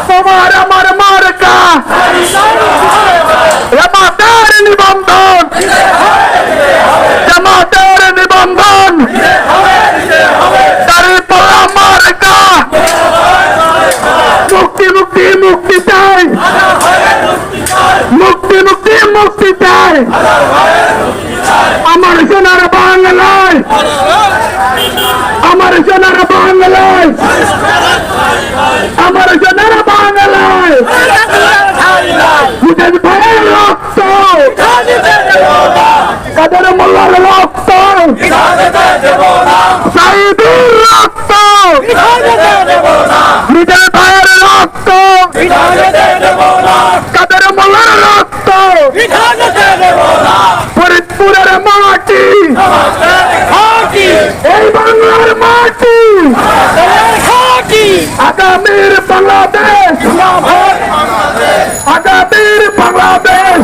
তোমার আমার মার্কা জামাতের নিবন্ধন, জামাতের নিবন্ধন, দাঁড়িপাল্লা মার্কা। মুক্তি মুক্তি মুক্তি চাই, মুক্তি মুক্তি মুক্তি চাই আমার সোনার বাংলায়, আমার সোনার বাংলায়, আমার সোনার বাংলায়। মুজাহিদ ভাইয়ের রক্ত, কাদের মোল্লার রক্ত, সাইদুর রক্ত, মুজাহিদ ভাইয়ের রক্ত, কাদের মোল্লার রক্ত, ফরিদপুরের মাটি, এই বাংলার মাটি, আগামীর বাংলাদেশ, আগামীর বাংলাদেশ।